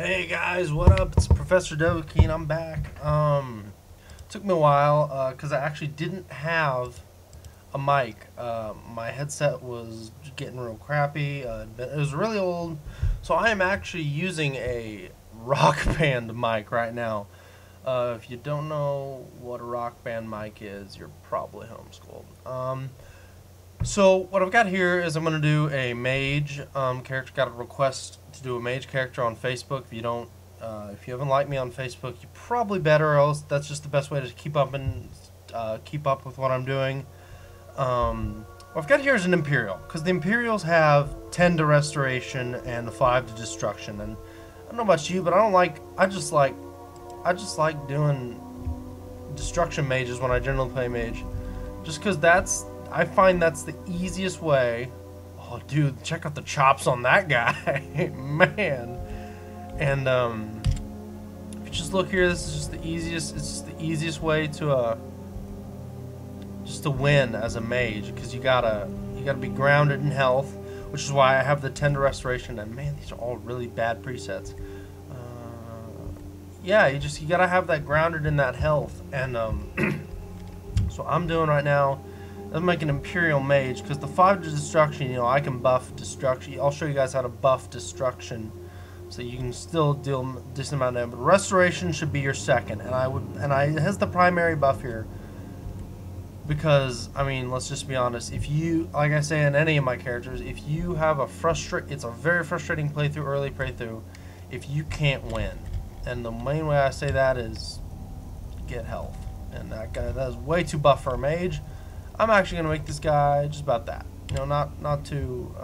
Hey guys, what up? It's Professor Dovahtardation. I'm back. Took me a while because I actually didn't have a mic. My headset was getting real crappy. It was really old, so I am actually using a Rock Band mic right now. If you don't know what a Rock Band mic is, you're probably homeschooled. So what I've got here is I'm going to do a mage character. Got a request to do a mage character on Facebook. If you haven't liked me on Facebook, you probably better. Else that's just the best way to keep up with what I'm doing. What I've got here is an Imperial, because the Imperials have 10 to Restoration and 5 to Destruction. And I don't know about you, but I just like doing Destruction Mages when I generally play mage, just because I find that's the easiest way. Oh, dude, check out the chops on that guy, man. And if you just look here, this is just the easiest. It's just the easiest way to win as a mage, because you gotta be grounded in health, which is why I have the 10 to Restoration. And man, these are all really bad presets. Yeah, you gotta have that grounded in that health. And so I'm doing right now. I'm making Imperial Mage, because the 5 to Destruction, I can buff Destruction. I'll show you guys how to buff Destruction, so you can still deal a decent amount of damage. But Restoration should be your second, it has the primary buff here, because I mean, let's just be honest. If you, like I say in any of my characters, if you have it's a very frustrating playthrough, early playthrough, if you can't win. And the main way I say that is get health, and that is way too buff for a mage. I'm actually gonna make this guy just about that. Not too.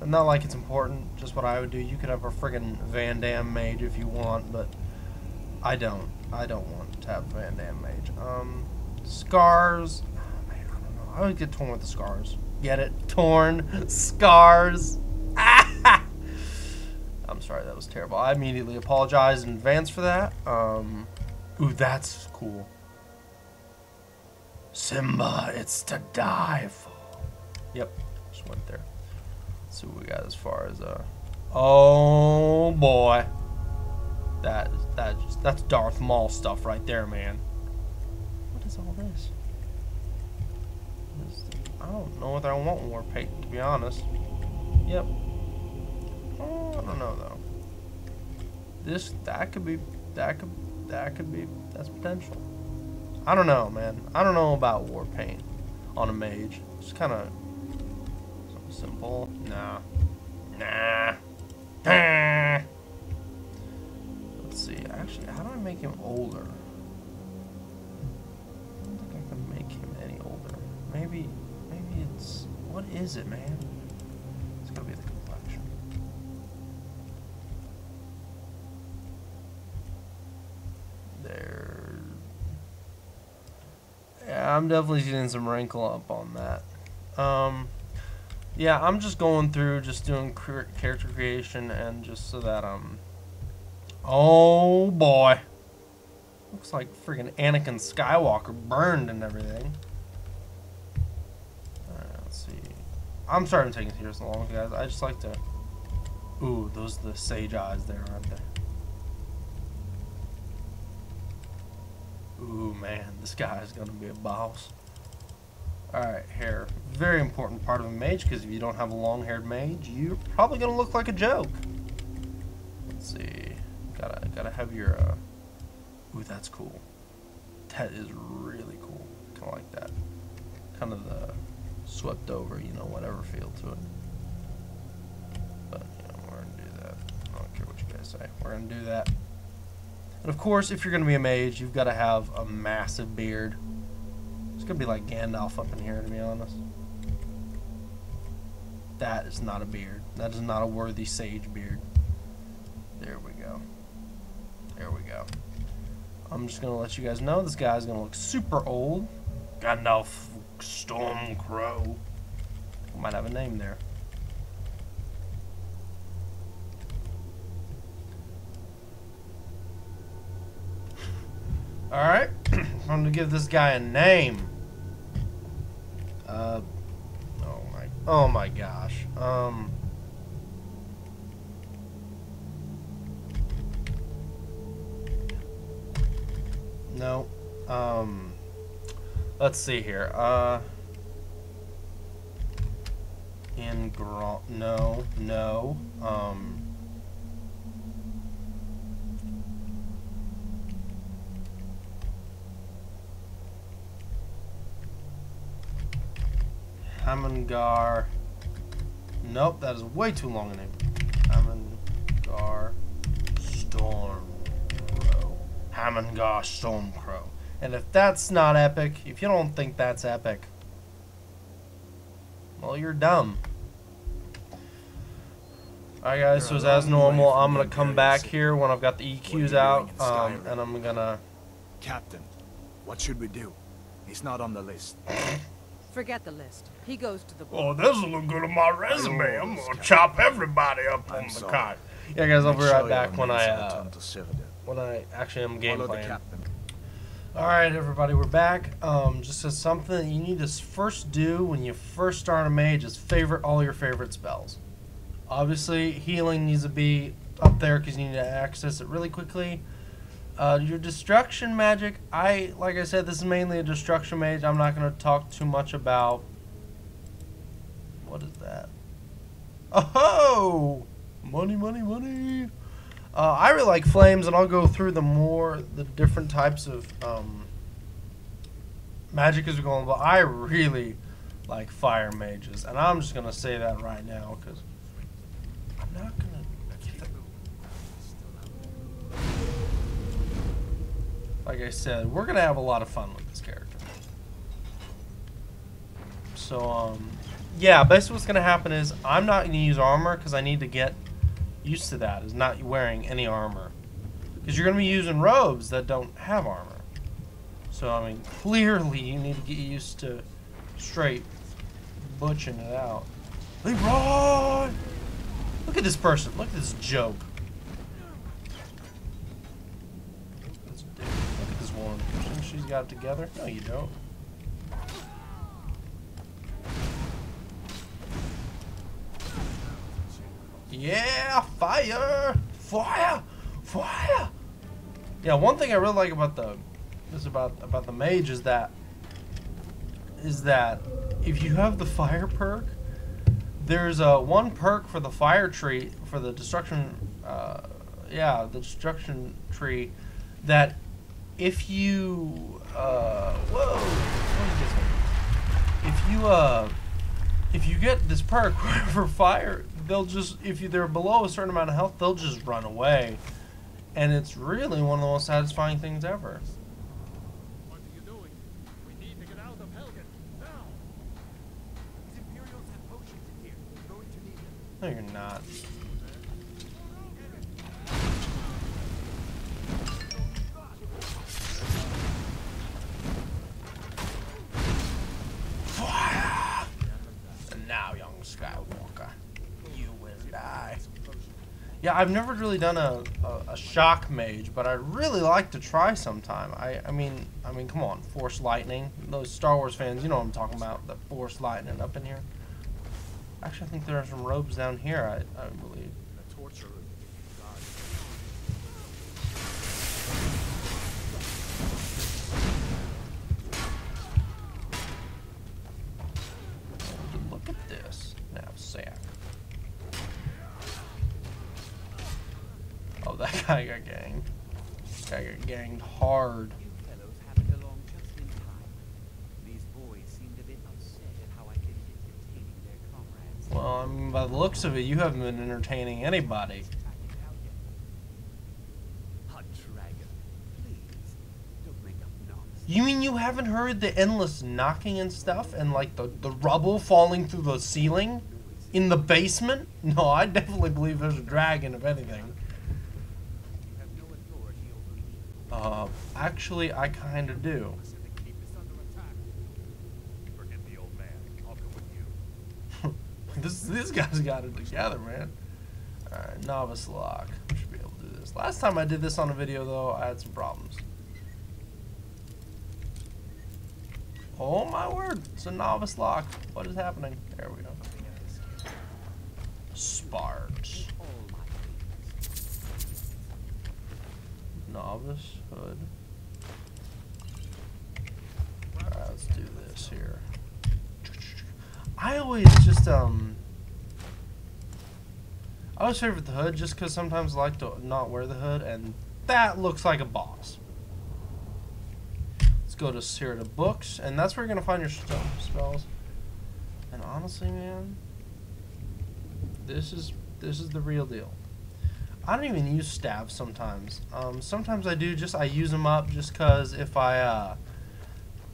Not like it's important. Just what I would do. You could have a friggin' Van Damme mage if you want, but I don't. I don't want to have Van Damme mage. Scars. Oh, man, I don't know. I always get torn with the scars. Get it? Torn scars. Ah! I'm sorry, that was terrible. I immediately apologize in advance for that. Ooh, that's cool. Simba, it's to die for. Yep, just went there. Let's see what we got as far as oh boy, that's Darth Maul stuff right there, man. What is all this? I don't know whether I want war paint, to be honest. Yep. Oh, I don't know though. That could be that's potential. I don't know, man. I don't know about war paint on a mage. It's kind of simple. Nah. Let's see. Actually, how do I make him older? I don't think I can make him any older. Maybe it's, what is it, man? It's gotta be the complexion. There. Yeah, I'm definitely seeing some wrinkle up on that. Yeah, I'm just going through, just doing character creation, and just so that oh boy, looks like freaking Anakin Skywalker burned and everything. Alright, let's see. I'm sorry I'm taking here so long, guys. I just like to. Ooh, those are the sage eyes there, aren't they? Ooh, man, this guy is going to be a boss. Alright, hair. Very important part of a mage, because if you don't have a long-haired mage, you're probably going to look like a joke. Let's see. Gotta have your, Ooh, that's cool. That is really cool. Kind of like that. Kind of the swept over, whatever feel to it. But, we're going to do that. I don't care what you guys say. We're going to do that. And of course, if you're going to be a mage, you've got to have a massive beard. It's going to be like Gandalf up in here, to be honest. That is not a beard. That is not a worthy sage beard. There we go. There we go. I'm just going to let you guys know this guy's going to look super old. Gandalf Stormcrow. Might have a name there. Alright, I'm going to give this guy a name. Oh my gosh. No. Let's see here. No. Hamangar. Nope, that is way too long a name. Hamangar Stormcrow. Hamangar Stormcrow. And if that's not epic, if you don't think that's epic, well, you're dumb. Alright guys, so as normal, I'm going to come back here when I've got the EQs out, and I'm going to... Captain, what should we do? He's not on the list. Forget the list. He goes to the Oh, this'll look good on my resume. I'm going to chop everybody up on the cart. Yeah guys, I'll be right back when I actually am game playing. Alright everybody, we're back. Just as something that you need to first do when you first start a mage is favorite all your favorite spells. Obviously, healing needs to be up there because you need to access it really quickly. Your destruction magic, like I said, this is mainly a destruction mage. I'm not going to talk too much about... What is that? Oh! Money, money, money! I really like flames, and I'll go through the different types of magic as we're going, but I really like fire mages, and I'm just going to say that right now, because I'm not going to... Like I said, we're going to have a lot of fun with this character. So, yeah, basically what's going to happen is I'm not going to use armor because I need to get used to that, is not wearing any armor. Because you're going to be using robes that don't have armor. So, I mean, clearly you need to get used to straight butching it out. Leroy! Look at this person. Look at this joke. Look at this woman. You think she's got it together? No, you don't. Yeah, fire! Fire! Fire! Yeah, one thing I really like about the mage is that if you have the fire perk, there's one perk for the fire tree for the destruction the destruction tree that if you if you get this perk for fire, they'll just, if they're below a certain amount of health, they'll just run away. And it's really one of the most satisfying things ever. What are you doing? We need to get out of Helgen now. These Imperials have potions in here. We're going to need them. No, you're not. Fire! And now, young Skywalker, you will die. Yeah, I've never really done a shock mage, but I'd really like to try sometime. I mean, come on, Force Lightning. Those Star Wars fans, you know what I'm talking about, the Force Lightning up in here. Actually, I think there are some robes down here, I believe. The torture. Look at this. Knapsack. Oh, that guy got ganged. This guy got ganged hard. You fellows happened along just in time. These boys seemed a bit upset at how I did entertaining their comrades. Well, I mean, by the looks of it, you haven't been entertaining anybody. Hot dragon, please don't make up nonsense. You mean you haven't heard the endless knocking and stuff, and like the rubble falling through the ceiling in the basement? No, I definitely believe there's a dragon, if anything. Actually, I kind of do. Forget the old man. I'll go with you. This guy's got it together, man. Alright, novice lock. We should be able to do this. Last time I did this on a video, though, I had some problems. Oh my word, it's a novice lock. What is happening? There we go. Sparks. Novice hood. let's do this here. I always just I always favorite the hood just because sometimes I like to not wear the hood, and that looks like a boss. Let's go to here to books, and that's where you're gonna find your spells. And honestly, man, this is the real deal. I don't even use staves sometimes. Sometimes I do. I use them up just cause if I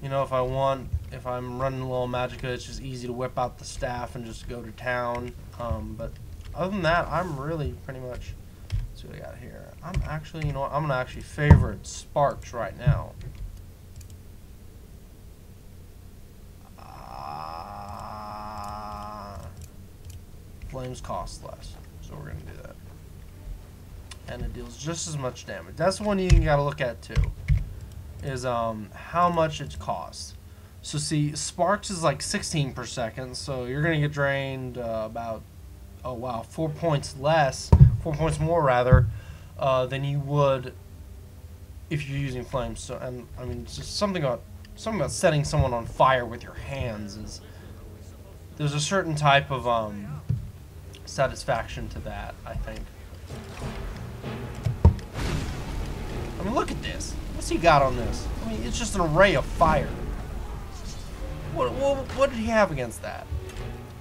you know, if I'm running a little magicka, it's just easy to whip out the staff and just go to town. But other than that, I'm really pretty much. Let's see what I got here. I'm actually, you know what? I'm gonna actually favorite sparks right now. Flames cost less, so we're gonna do that. And it deals just as much damage. That's the one you gotta look at too. Is how much it costs. So see, sparks is like 16 per second, so you're gonna get drained about 4 points less, 4 points more rather, than you would if you're using flames. So, and I mean, it's just something about setting someone on fire with your hands is. There's a certain type of satisfaction to that, I think. I mean, look at this. What's he got on this? I mean, it's just an array of fire. What did he have against that?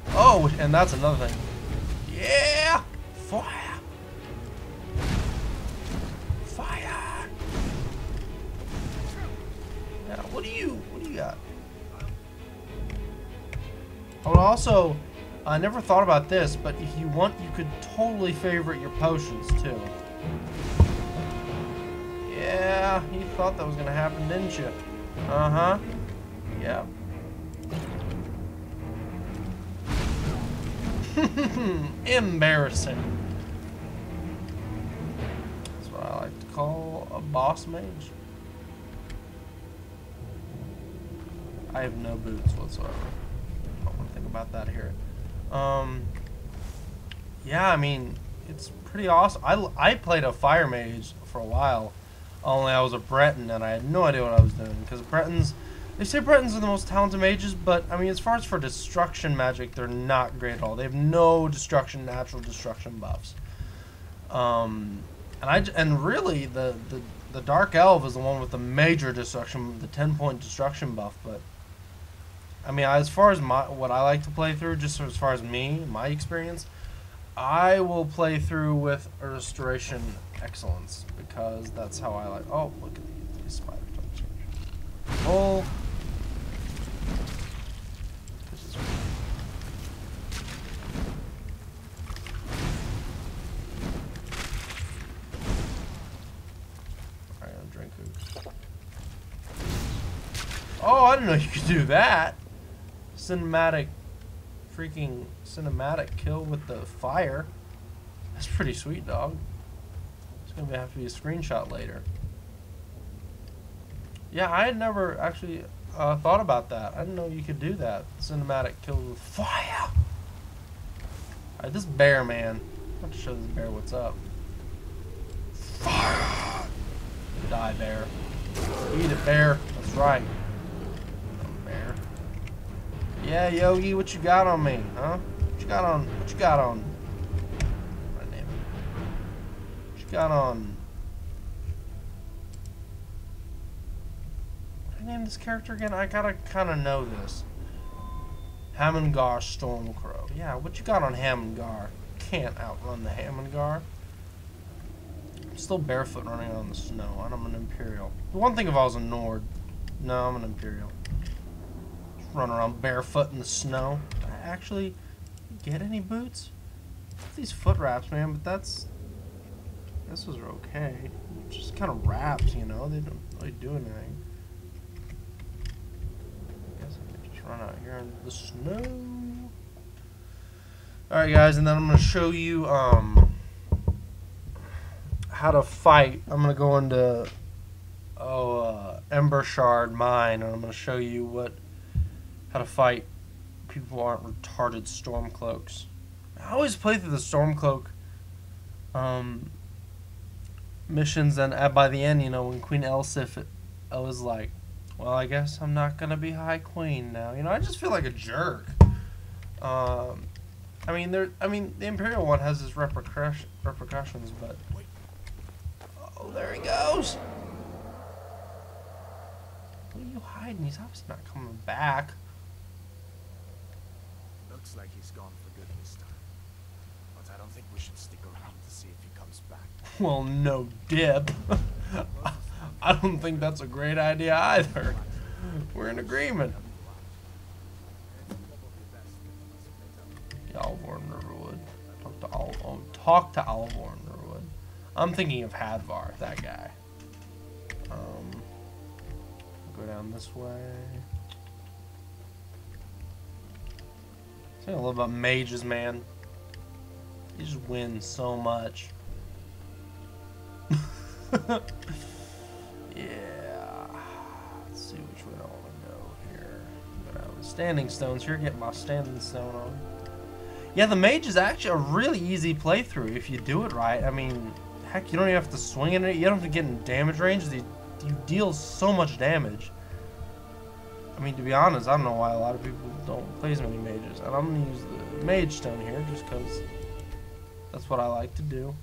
Oh, and that's another thing. Yeah! Fire! Fire! Yeah, what do you got? I would also, I never thought about this, but if you want, you could totally favorite your potions too. Yeah, you thought that was gonna happen, didn't you? Uh-huh. Yeah. Embarrassing. That's what I like to call a boss mage. I have no boots whatsoever. I don't want to think about that here. Yeah, I mean, it's pretty awesome. I played a fire mage for a while. Only I was a Breton and I had no idea what I was doing. Because Bretons, they say Bretons are the most talented mages, but I mean, as far as for destruction magic, they're not great at all. They have no natural destruction buffs. And really, the Dark Elf is the one with the major destruction, the 10-point destruction buff. But I mean, as far as what I like to play through, just as far as my experience, I will play through with a Restoration Excellence because that's how I like. Oh, look at these spiders! Oh. Alright, I'm drinking. Oh, I didn't know you could do that. Freaking cinematic kill with the fire. That's pretty sweet, dog. It's gonna have to be a screenshot later. Yeah, I had never actually thought about that. I didn't know you could do that. Cinematic kill with fire. Alright, this bear, man. I'm about to show this bear what's up. Fire! Die, bear. Eat it, bear. That's right. Bear. Yeah, Yogi, what you got on me, huh? What you got on? What you got on? My name. What you got on? What did I name this character again? I gotta kind of know this. Hamangar Stormcrow. Yeah, what you got on Hamangar? Can't outrun the Hamangar. I'm still barefoot running on the snow, and I'm an Imperial. The one thing if I was a Nord. No, I'm an Imperial. Run around barefoot in the snow. Did I actually get any boots? These foot wraps, man, but this was okay. Just kind of wraps, you know. They don't really do anything. I guess I can just run out here in the snow. Alright, guys, and then I'm going to show you how to fight. I'm going to go into Ember Shard Mine, and I'm going to show you how to fight people who aren't retarded Stormcloaks. I always play through the Stormcloak missions, and by the end, you know, when Queen Elsif was like, Well, I guess I'm not gonna be High Queen now. You know, I just feel like a jerk. I mean, the Imperial one has its repercussions, but oh, there he goes. What are you hiding? He's obviously not coming back. Looks like he's gone for good this time. But I don't think we should stick around to see if he comes back. Well, no dip. I don't think that's a great idea either. We're in agreement. Alvorn Riverwood. Talk to Alvorn Riverwood. I'm thinking of Hadvar, that guy. Go down this way. Say a little about mages, man. You just win so much. Yeah. Let's see which way I want to go here. Go down the standing stones here. Get my standing stone on. Yeah, the mage is actually a really easy playthrough if you do it right. I mean, heck, you don't even have to swing in it. You don't have to get in damage range. You deal so much damage. I mean, to be honest, I don't know why a lot of people don't play as many mages. And I'm going to use the mage stone here just because that's what I like to do.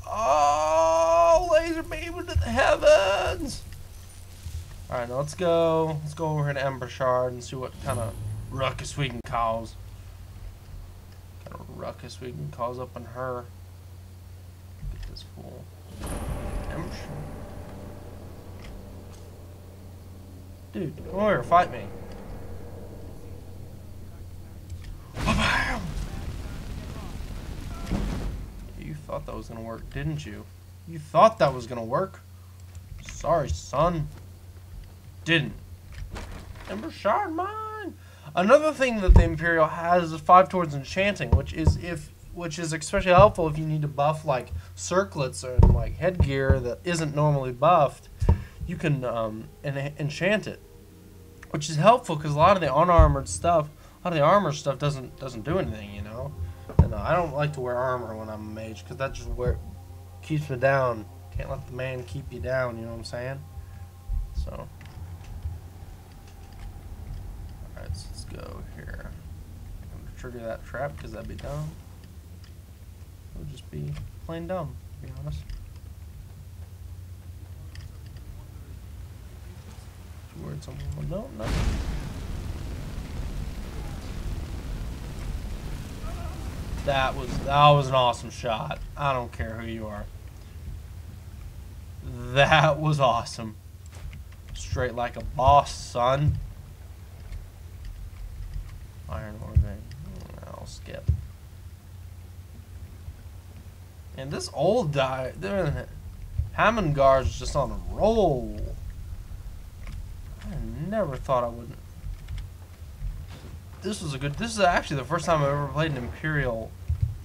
Oh, laser beam into the heavens! Alright, now let's go over here to Ember Shard and see what kind of ruckus we can cause. What kind of ruckus we can cause up in her. Get this fool. Ember Shard. Dude, come over here, fight me. You thought that was gonna work, didn't you? You thought that was gonna work? Sorry, son. Didn't. Ember Shard mine. Another thing that the Imperial has is 5 towards enchanting, which is especially helpful if you need to buff like circlets or like headgear that isn't normally buffed. You can enchant it, which is helpful because a lot of the unarmored stuff, armor stuff doesn't do anything, you know. And I don't like to wear armor when I'm a mage because that just keeps me down. Can't let the man keep you down, you know what I'm saying? So, alright, so let's go here. I'm gonna trigger that trap because that'd be dumb. It would just be plain dumb, to be honest. Worried someone will know? Nothing. That was an awesome shot. I don't care who you are. That was awesome. Straight like a boss, son. Iron ore vein. I'll skip. And this old guy, Hammongar's just on a roll. I never thought I wouldn't. This is actually the first time I've ever played an Imperial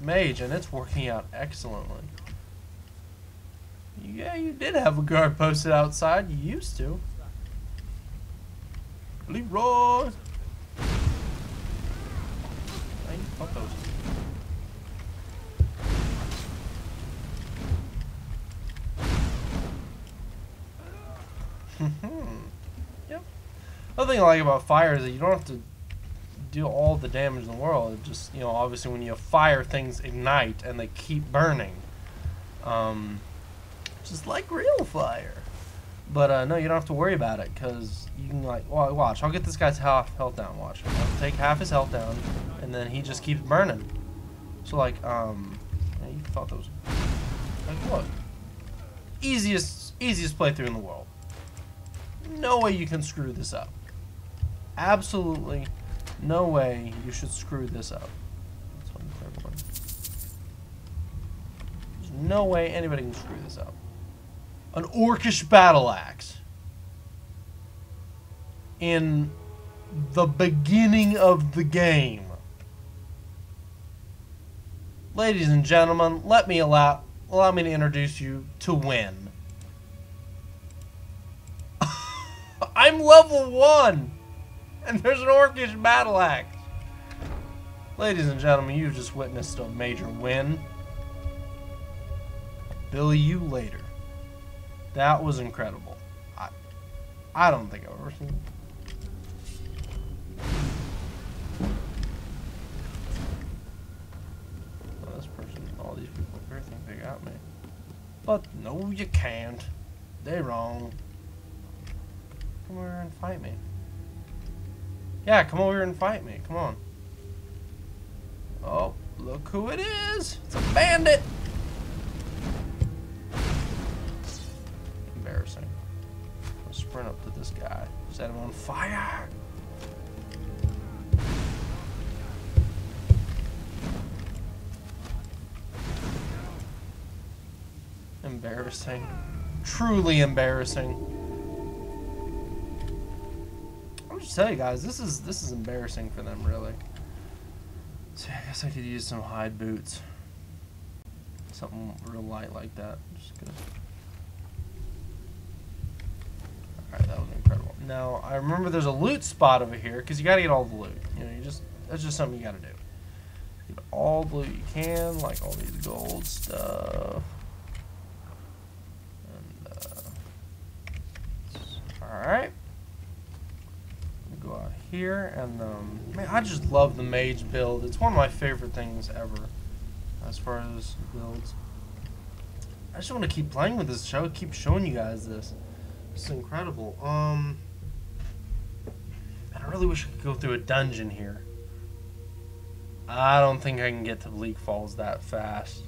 Mage, and it's working out excellently. Yeah, you did have a guard posted outside. You used to. Leroy! I thought that was... Yep. Another thing I like about fire is that you don't have to do all the damage in the world. It just, you know, obviously when you fire, things ignite and they keep burning. Just like real fire. But no, you don't have to worry about it because you can, like, well, watch. I'll get this guy's health down. Watch. I'll take half his health down, and then he just keeps burning. So like, you thought that was like what? Easiest playthrough in the world. No way you can screw this up. Absolutely no way you should screw this up. That's one for everyone. There's no way anybody can screw this up. An orcish battle axe in the beginning of the game. Ladies and gentlemen, allow me to introduce you to Win. I'm level 1 and there's an orcish battle axe. Ladies and gentlemen, you've just witnessed a major win. Bill you later. That was incredible. I don't think I've ever seen. Well, this person, all these people here think they got me. But no, you can't. They're wrong. Come over here and fight me. Yeah, come over here and fight me. Come on. Oh, look who it is. It's a bandit. Embarrassing. I'll sprint up to this guy. Set him on fire. Embarrassing. Truly embarrassing. I'll just tell you guys, this is embarrassing for them, really. So I guess I could use some hide boots. Something real light like that. Just gonna... Alright, that was incredible. Now, I remember there's a loot spot over here, because you gotta get all the loot. You know, that's just something you gotta do. Get all the loot you can, like all these gold stuff. Alright. Go out here, and man, I just love the mage build. It's one of my favorite things ever as far as builds. I just want to keep playing with this show, keep showing you guys this. It's incredible. And I really wish I could go through a dungeon here. I don't think I can get to Bleak Falls that fast.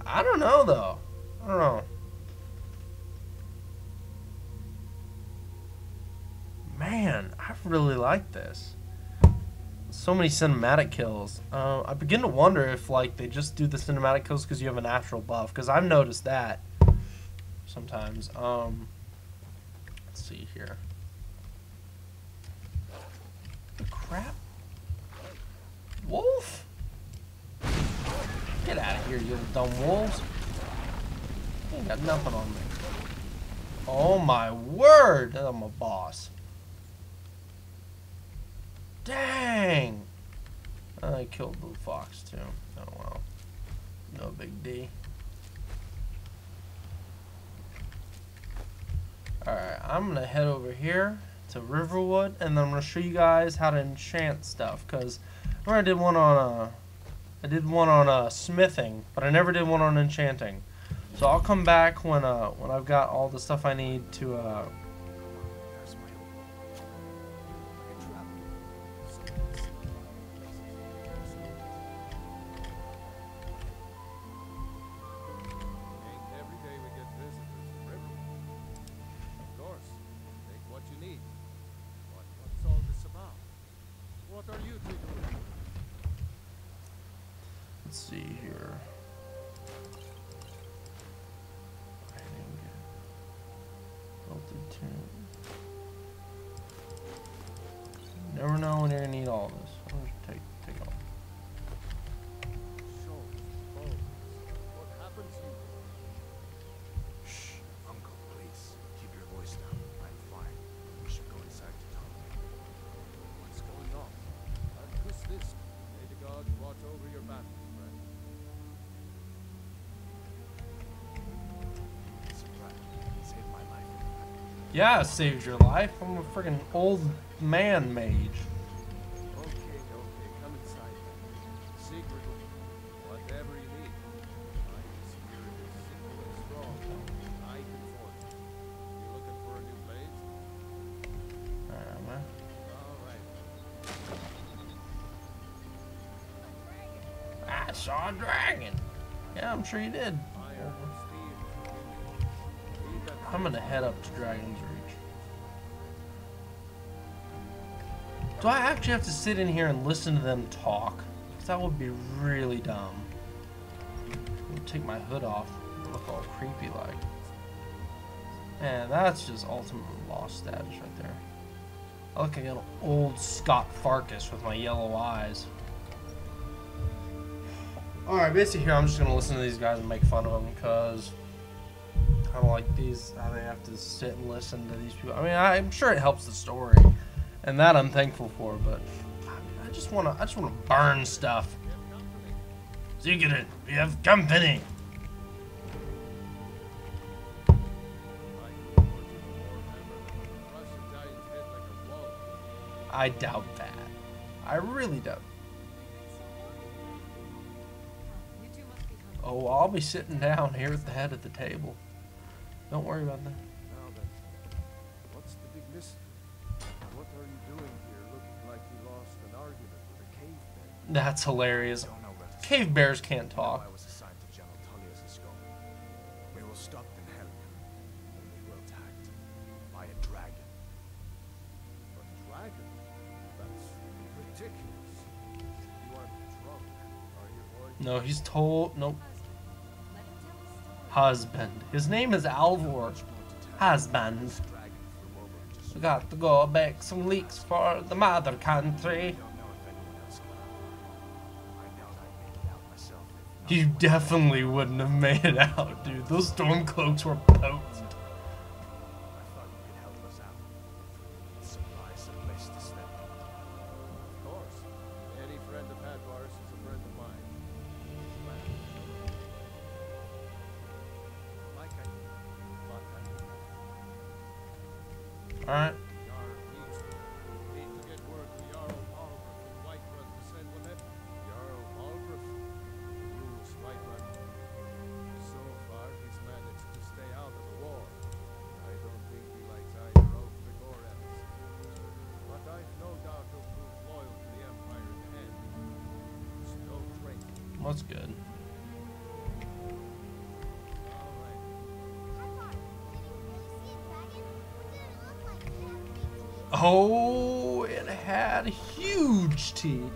I don't know though. I don't know. Man, I really like this. So many cinematic kills. I begin to wonder if like they just do the cinematic kills because you have a natural buff. Because I've noticed that sometimes. Let's see here. The crap? Wolf? Get out of here, you little dumb wolves. You ain't got nothing on me. Oh my word! I'm a boss. Dang! I killed Blue Fox too. Oh well. No big D. Alright, I'm gonna head over here to Riverwood and then I'm gonna show you guys how to enchant stuff. Cause I did one on smithing, but I never did one on enchanting. So I'll come back when I've got all the stuff I need to let's see here. Never know when you're gonna need all this. I'll just take it all. What happened to you? Shh, Uncle, please. Keep your voice down. I'm fine. We should go inside to talk. What's going on? And who's this? May the gods watch over your battle, friend. Surprise. Saved my life. Yeah, it saved your life. I'm a freaking old man mage. Okay, come inside. Secret, whatever you need. My spirit is simple and strong. I can forge it. You looking for a new blade? Alright. All right. I saw a dragon. Yeah, I'm sure you did. Iron and steel. I'm gonna head up to Dragon's Reach. Do I actually have to sit in here and listen to them talk? Because that would be really dumb. I'm gonna take my hood off. Look all creepy like. Man, that's just ultimate lost status right there. I look like an old Scott Farkas with my yellow eyes. Alright, basically here I'm just gonna listen to these guys and make fun of them because I don't like how they have to sit and listen to these people. I mean, I'm sure it helps the story, and that I'm thankful for. But I just wanna burn stuff. Secret, we have company. I can forge more I doubt that. I really doubt. You two must be hungry. Oh, I'll be sitting down here at the head of the table. Don't worry about that. Now then, what's the big mystery? What are you doing here looking like you lost an argument with a cave bear? That's hilarious. Don't know where to Cave bears can't I talk. was assigned to General Tullius' skull. We were stopped in Helgen when we were attacked by a dragon. A dragon? That's ridiculous. You aren't drunk, are you, boy? No, he's told. Nope. Let him tell his story. Husband. His name is Alvor. Husband. This dragon flew over and just We got to go make some leaks for the mother country. don't know if anyone else got it. I doubt I'd make it out myself. if not You for definitely wouldn't have made it out, dude. Those storm cloaks were potent. I thought you could help us out. Supply some place to stay. Of course. Any friend of Hadvar's is a friend of mine. Like I thought that. Alright. Jarl needs to. Need to get word to Jarl Malgraf in Whiterun to send Lynette. Jarl Malgraf rules Whiterun. So far, he's managed to stay out of the war. I don't think he likes either Ulfric or else. But I've no doubt he'll prove loyal to the Empire in the end. He's no traitor. That's good. All right. Oh, it had huge teeth.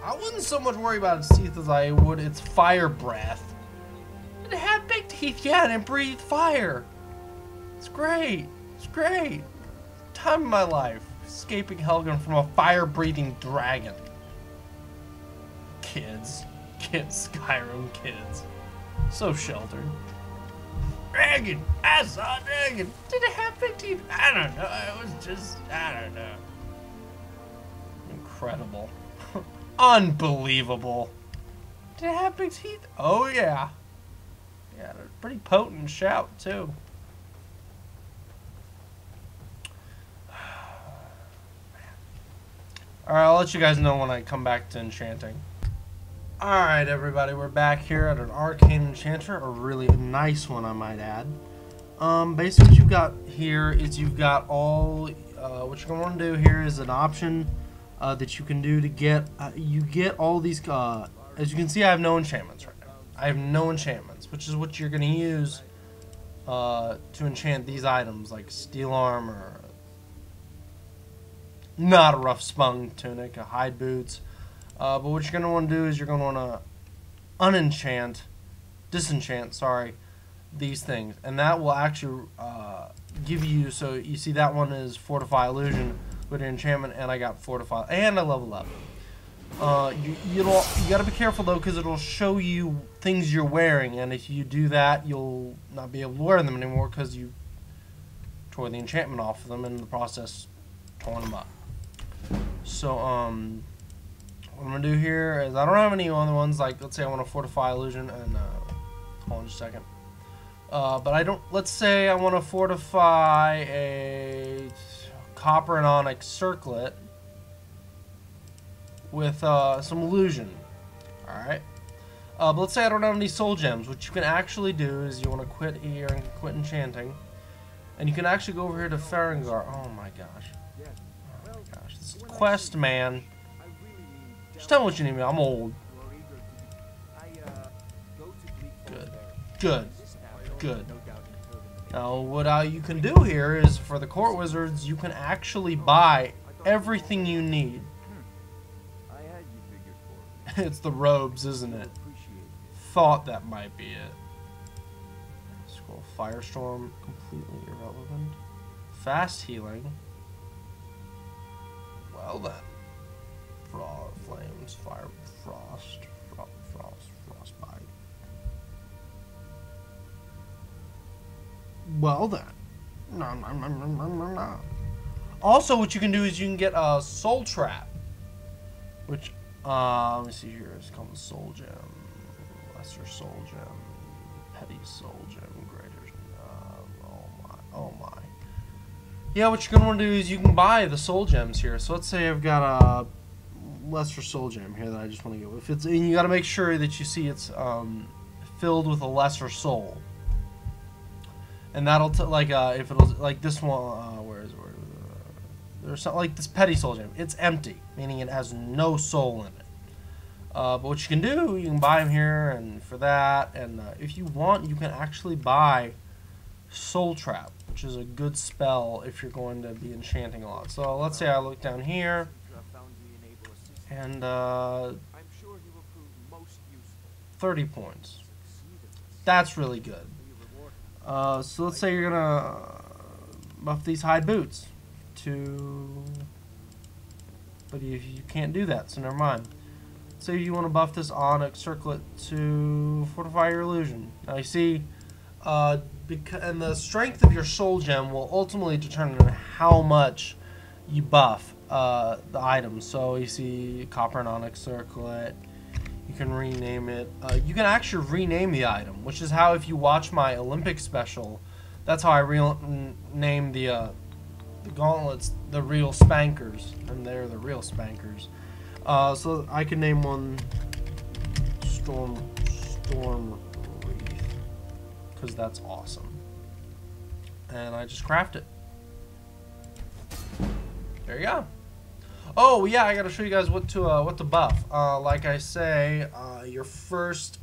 I wouldn't so much worry about its teeth as I would its fire breath. It had big teeth, yeah, and it breathed fire. It's great. It's great. Time of my life. Escaping Helgen from a fire-breathing dragon. Kids. Kids. Skyrim kids. So sheltered. Dragon! I saw a dragon! Did it have big teeth? I don't know. It was just, I don't know. Incredible. Unbelievable. Did it have big teeth? Oh, yeah. Yeah, they're pretty potent shout, too. Alright, I'll let you guys know when I come back to enchanting. Alright, everybody, we're back here at an arcane enchanter, a really nice one, I might add. Basically what you've got here is you've got all, what you're going to want to do here is an option that you can do to get, you get all these, as you can see I have no enchantments right now. I have no enchantments, which is what you're going to use to enchant these items, like steel armor, not a rough spun tunic, a hide boots. But what you're going to want to do is you're going to want to disenchant, sorry, these things. And that will actually give you, so you see that one is Fortify Illusion with your enchantment, and I got Fortify, and I level up. You got to be careful though, because it'll show you things you're wearing, and if you do that, you'll not be able to wear them anymore because you tore the enchantment off of them, and in the process, torn them up. So, what I'm going to do here is, I don't have any other ones, like, let's say I want to Fortify Illusion, and, hold on just a second. But I don't, let's say I want to fortify a copper and onyx circlet with, some illusion. Alright? But let's say I don't have any soul gems. What you can actually do is you want to quit here and quit enchanting. And you can actually go over here to Farengar. Oh my gosh. This quest, man. Just tell me what you need me. I'm old. Good. Good. Good. Now, what you can do here is, for the court wizards, you can actually buy everything you need. It's the robes, isn't it? Thought that might be it. Scroll. Firestorm, completely irrelevant. Fast healing. Well then. Flames, fire, frostbite. Well then. No. Also, what you can do is you can get a soul trap, which let me see here. It's called the soul gem, lesser soul gem, petty soul gem, greater. Oh my. yeah, what you're going to want to do is you can buy the soul gems here. So let's say I've got a lesser soul gem here that I just want to go. If it's, and you got to make sure that you see it's filled with a lesser soul. And that'll like if it was like this one, there's something like this petty soul gem. It's empty, meaning it has no soul in it. But what you can do, you can buy them here, and for that, and if you want, you can actually buy Soul Trap, which is a good spell if you're going to be enchanting a lot. So let's say I look down here, and I'm sure he will prove most useful. 30 points. That's really good. So let's say you're gonna buff these hide boots to, but you can't do that, so never mind. Say you want to buff this onyx circlet to fortify your illusion. Now you see, and the strength of your soul gem will ultimately determine how much you buff the items. So you see copper and onyx circlet. You can rename it. You can actually rename the item, which is how, if you watch my Olympic special, that's how I name the gauntlets the real spankers, and they're the real spankers. So I can name one Storm Wreath, because that's awesome. And I just craft it. There you go. Oh yeah, I gotta show you guys what to buff. Like I say, your first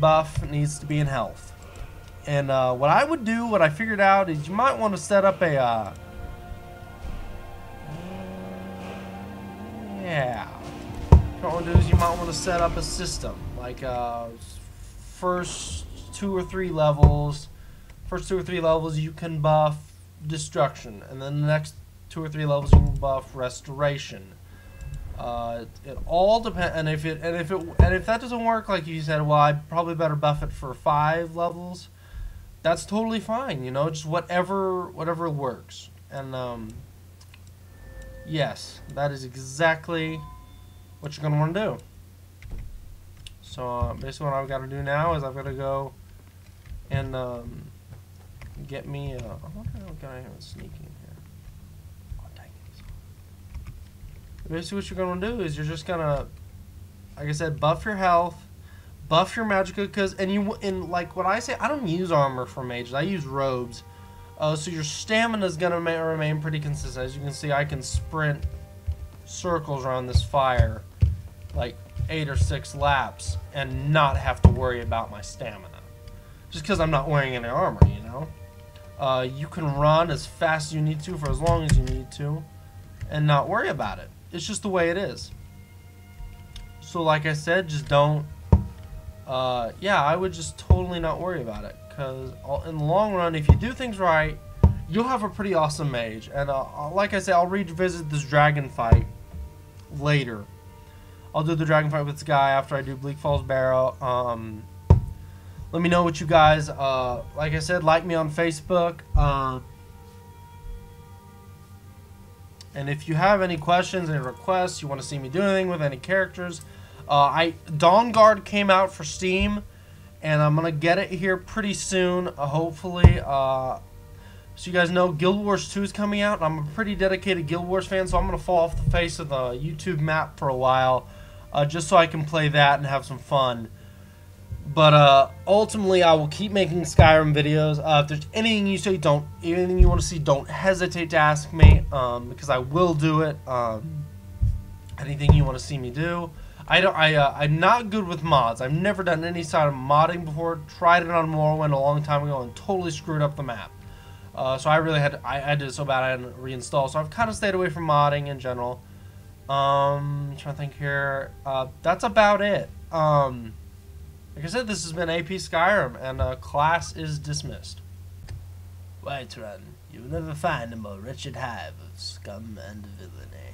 buff needs to be in health. And what I would do, what I figured out, is you might want to set up a yeah. What you want to do is you might want to set up a system like first 2 or 3 levels. First 2 or 3 levels you can buff destruction, and then the next 2 or 3 levels you can buff restoration. It all depends, and if that doesn't work, like you said, well, I probably better buff it for 5 levels. That's totally fine, you know, just whatever works. And yes, that is exactly what you're gonna want to do. So basically, what I've got to do now is I've got to go and get me. I wonder how can I have a sneak in here? Oh, dang it. Basically, what you're gonna do is you're just gonna, like I said, buff your health, buff your magicka, and like what I say, I don't use armor for mages. I use robes. So your stamina is gonna remain pretty consistent. As you can see, I can sprint circles around this fire, like 8 or 6 laps, and not have to worry about my stamina, just because I'm not wearing any armor, you know. You can run as fast as you need to for as long as you need to, and not worry about it. It's just the way it is. So like I said, just don't. Yeah, I would just totally not worry about it, because in the long run, if you do things right, you'll have a pretty awesome mage. And like I said, I'll revisit this dragon fight later. I'll do the dragon fight with this guy after I do Bleak Falls Barrow. Let me know what you guys, like I said, like me on Facebook. And if you have any questions, any requests, you want to see me do anything with any characters, Dawn Guard came out for Steam, and I'm gonna get it here pretty soon, hopefully. So you guys know, Guild Wars 2 is coming out, and I'm a pretty dedicated Guild Wars fan, so I'm gonna fall off the face of the YouTube map for a while, just so I can play that and have some fun. But ultimately, I will keep making Skyrim videos. If there's anything anything you want to see, don't hesitate to ask me, because I will do it. Anything you want to see me do. I'm not good with mods. I've never done any sort of modding before. Tried it on Morrowind a long time ago and totally screwed up the map. So I did it so bad I had to reinstall. So I've kind of stayed away from modding in general. Trying to think here. That's about it. Like I said, this has been AP Skyrim, and class is dismissed. Whiterun, you will never find a more wretched hive of scum and villainy.